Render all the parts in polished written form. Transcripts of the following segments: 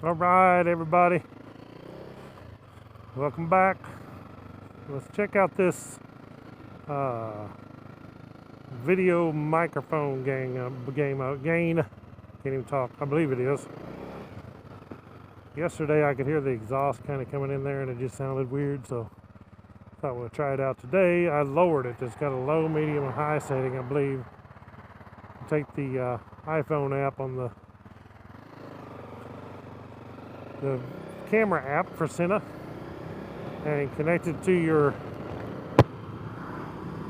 All right, everybody, welcome back. Let's check out this video microphone gain. Can't even talk. I believe it is. Yesterday I could hear the exhaust kind of coming in there and it just sounded weird, so thought we'll try it out today. I lowered it. It's got a low, medium, and high setting, I believe. Take the iPhone app on the camera app for Sena and connect it to your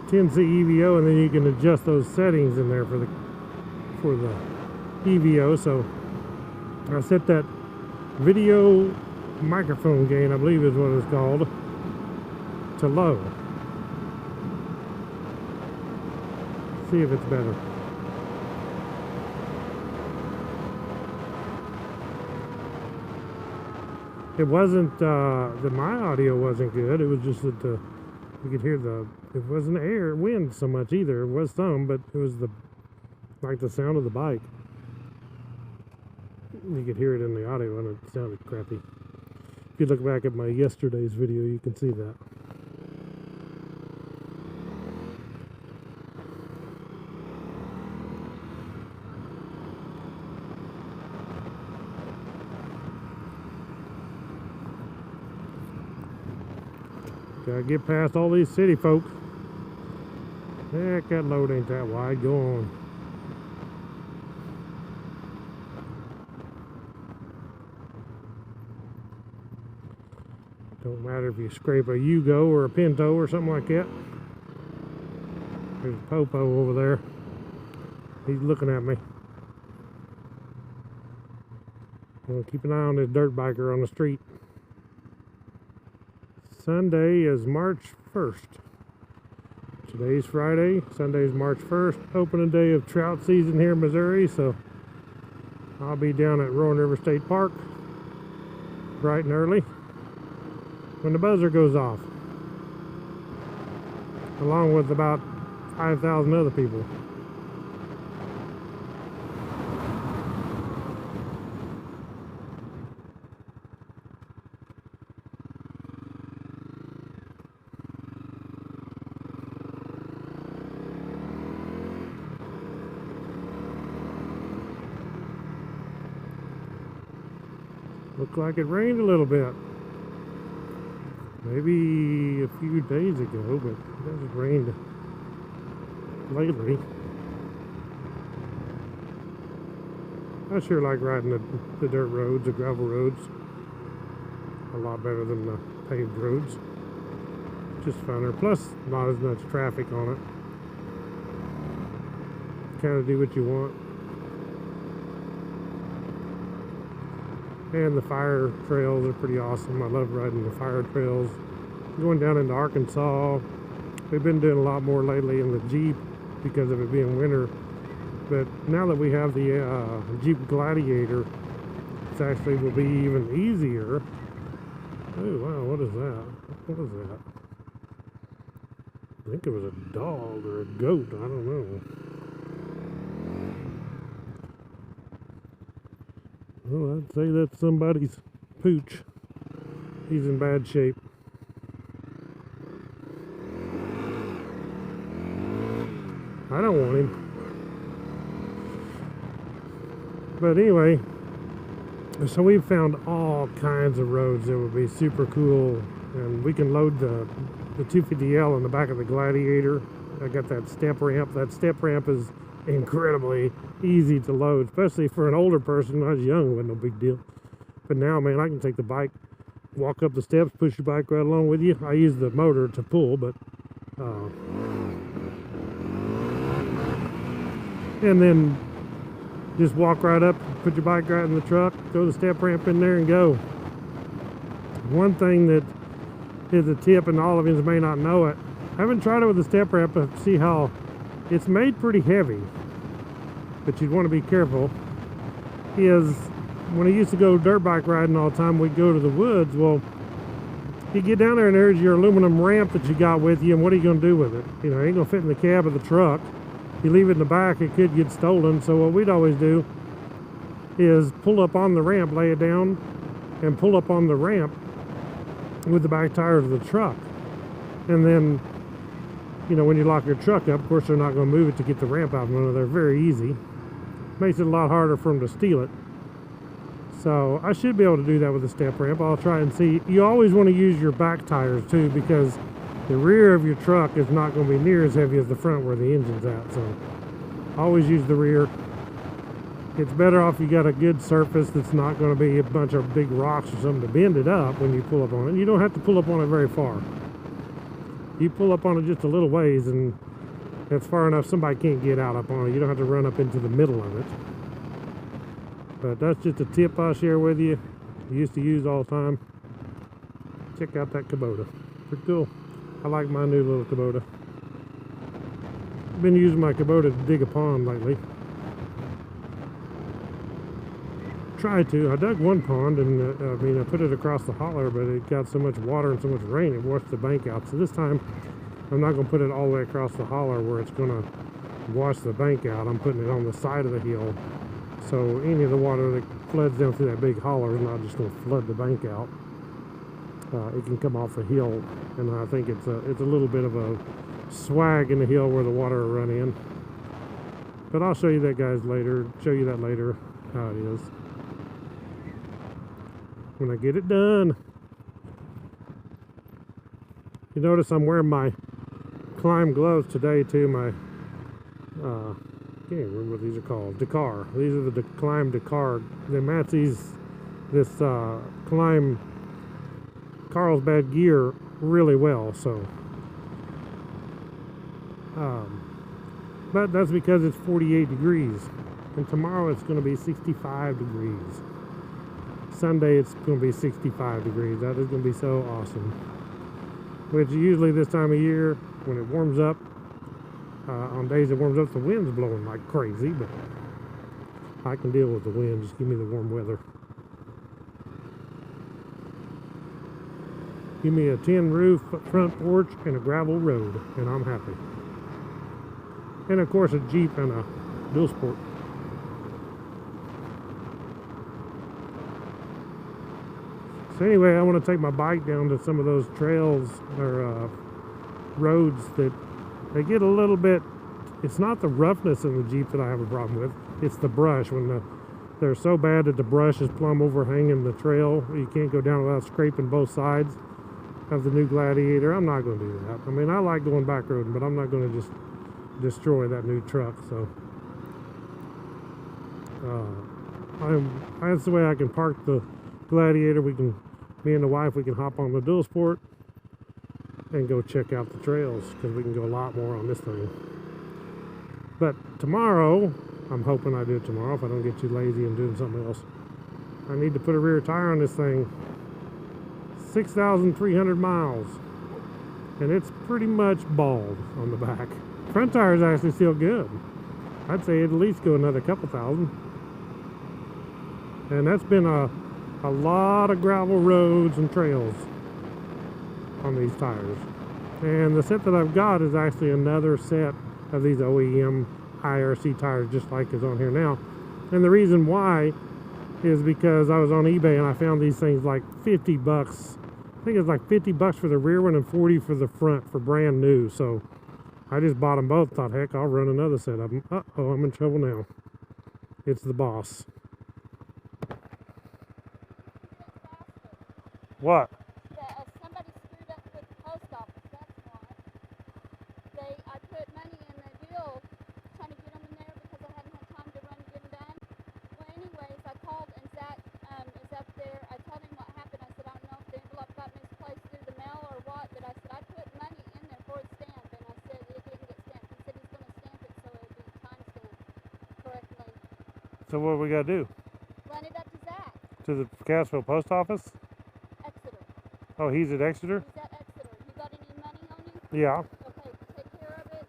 10C EVO, and then you can adjust those settings in there for the EVO. So I set that video microphone gain, I believe is what it's called, to low. See if it's better. It wasn't my audio wasn't good. It was just that you could hear it wasn't wind so much either. It was some, but it was like the sound of the bike. You could hear it in the audio and it sounded crappy. If you look back at my yesterday's video, you can see that. Gotta get past all these city folk. Heck, that load ain't that wide. Go on. Don't matter if you scrape a Yugo or a Pinto or something like that. There's Popo over there. He's looking at me. Well, keep an eye on this dirt biker on the street. Sunday is March 1st. Today's Friday. Sunday's March 1st. Opening day of trout season here in Missouri. So I'll be down at Roaring River State Park bright and early when the buzzer goes off, along with about 5,000 other people. Looked like it rained a little bit. Maybe a few days ago, but it hasn't rained lately. I sure like riding the dirt roads, the gravel roads. A lot better than the paved roads. Just funner. Plus, not as much traffic on it. Kind of do what you want. And the fire trails are pretty awesome. I love riding the fire trails. Going down into Arkansas, we've been doing a lot more lately in the Jeep because of it being winter. But now that we have the Jeep Gladiator, it actually will be even easier. Oh wow, what is that? What is that? I think it was a dog or a goat, I don't know. Well, I'd say that's somebody's pooch. He's in bad shape. I don't want him. But anyway, so we've found all kinds of roads that would be super cool. And we can load the 250L in the back of the Gladiator. I got that step ramp. That step ramp is incredibly easy to load, especially for an older person. When I was young, it wasn't no big deal. But now, man, I can take the bike, walk up the steps, push your bike right along with you. I use the motor to pull, but and then just walk right up, put your bike right in the truck, throw the step ramp in there and go. One thing that is a tip, and all of you may not know it, I haven't tried it with the step ramp to see how it's made pretty heavy, but you'd want to be careful. Is when I used to go dirt bike riding all the time, we'd go to the woods. Well, you get down there and there's your aluminum ramp that you got with you, and what are you going to do with it? You know, it ain't going to fit in the cab of the truck. You leave it in the back, it could get stolen. So what we'd always do is pull up on the ramp, lay it down, and pull up on the ramp with the back tires of the truck. And then, you know, when you lock your truck up, of course they're not going to move it to get the ramp out. They're very easy. Makes it a lot harder for them to steal it. So I should be able to do that with the step ramp. I'll try and see. You always want to use your back tires too, because the rear of your truck is not going to be near as heavy as the front where the engine's at. So always use the rear. It's better off you got a good surface that's not going to be a bunch of big rocks or something to bend it up when you pull up on it. You don't have to pull up on it very far. You pull up on it just a little ways and that's far enough somebody can't get out up on it. You don't have to run up into the middle of it. But that's just a tip I'll share with you. I used to use all the time. Check out that Kubota. Pretty cool. I like my new little Kubota. I've been using my Kubota to dig a pond lately. Tried to. I dug one pond and I put it across the holler, but it got so much water and so much rain it washed the bank out. So this time I'm not going to put it all the way across the holler where it's going to wash the bank out. I'm putting it on the side of the hill, so any of the water that floods down through that big holler is not just going to flood the bank out. It can come off the hill, and I think it's a little bit of a swag in the hill where the water will run in. But I'll show you that, guys, later. Show you that later how it is when I get it done. You notice I'm wearing my climb gloves today too. My can't remember what these are called. Dakar. These are the climb Dakar. They match this climb Carlsbad gear really well. So, but that's because it's 48 degrees, and tomorrow it's going to be 65 degrees. Sunday it's going to be 65 degrees. That is going to be so awesome. Which usually this time of year, when it warms up, on days it warms up, the wind's blowing like crazy, but I can deal with the wind. Just give me the warm weather. Give me a tin roof, front porch, and a gravel road, and I'm happy. And of course a Jeep and a dual sport. So anyway, I want to take my bike down to some of those trails or roads that they get a little bit. It's not the roughness in the Jeep that I have a problem with. It's the brush. When they're so bad that the brush is plumb overhanging the trail, you can't go down without scraping both sides of the new Gladiator. I'm not going to do that. I mean, I like going back roading, but I'm not going to just destroy that new truck. So that's the way I can park the Gladiator. Me and the wife, we can hop on the dual sport and go check out the trails, because we can go a lot more on this thing. But tomorrow, I'm hoping I do it tomorrow if I don't get too lazy and doing something else. I need to put a rear tire on this thing. 6,300 miles, and it's pretty much bald on the back. Front tire is actually still good. I'd say at least go another couple thousand. And that's been a lot of gravel roads and trails on these tires. And the set that I've got is actually another set of these OEM IRC tires, just like is on here now. And the reason why is because I was on eBay and I found these things like 50 bucks. I think it's like 50 bucks for the rear one and 40 for the front for brand new. So I just bought them both. Thought, heck, I'll run another set of them. Uh-oh, I'm in trouble now. It's the boss. What? Somebody screwed up with the post office, that's why. I put money in the deal, trying to get them in there because I hadn't had time to run and get them done. Well, anyways, I called and Zach is up there. I told him what happened. I said, I don't know if the envelope got misplaced through the mail or what, but I said, I put money in there for a stamp, and I said it didn't get stamped. He said he's going to stamp it so it would be time stamped correctly. So what we got to do? Run it up to Zach. To the Cassville post office? Exeter. Oh, he's at Exeter? He's at Exeter. You got any money on you? Yeah. Okay, take care of it.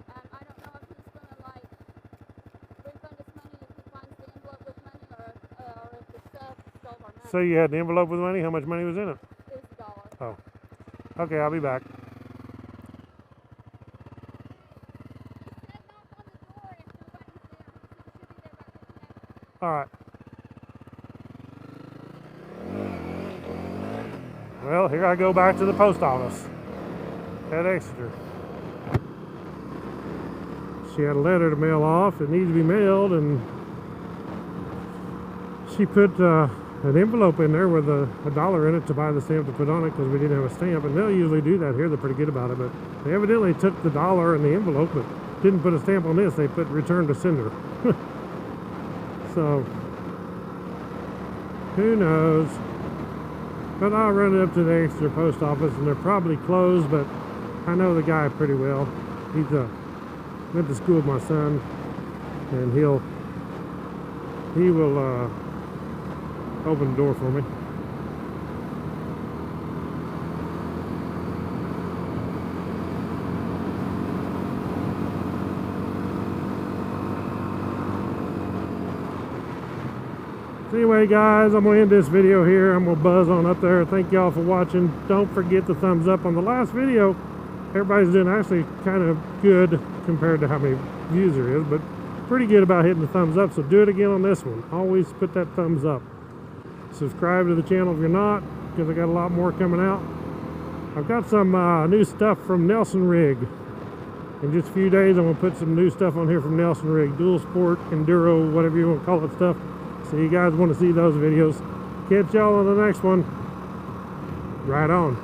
I don't know if he's going to, like, refund us money if he finds the envelope with money or if the stuff stole our money. So you had an envelope with money? How much money was in it? It was $1. Oh. Okay, I'll be back. All right. Well, here I go back to the post office at Exeter. She had a letter to mail off. It needs to be mailed, and she put an envelope in there with a $1 in it to buy the stamp to put on it because we didn't have a stamp. And they'll usually do that here. They're pretty good about it. But they evidently took the $1 in the envelope, but didn't put a stamp on this. They put return to sender. So, who knows? But I'll run up to the Exeter post office, and they're probably closed, but I know the guy pretty well. He's went to school with my son, and he will open the door for me. So anyway, guys, I'm going to end this video here. I'm going to buzz on up there. Thank y'all for watching. Don't forget the thumbs up on the last video. Everybody's doing actually kind of good compared to how many views there is, but pretty good about hitting the thumbs up. So do it again on this one. Always put that thumbs up. Subscribe to the channel if you're not, because I got a lot more coming out. I've got some new stuff from Nelson Rig. In just a few days, I'm going to put some new stuff on here from Nelson Rig. Dual Sport, Enduro, whatever you want to call it stuff. So you guys want to see those videos. Catch y'all on the next one. Right on.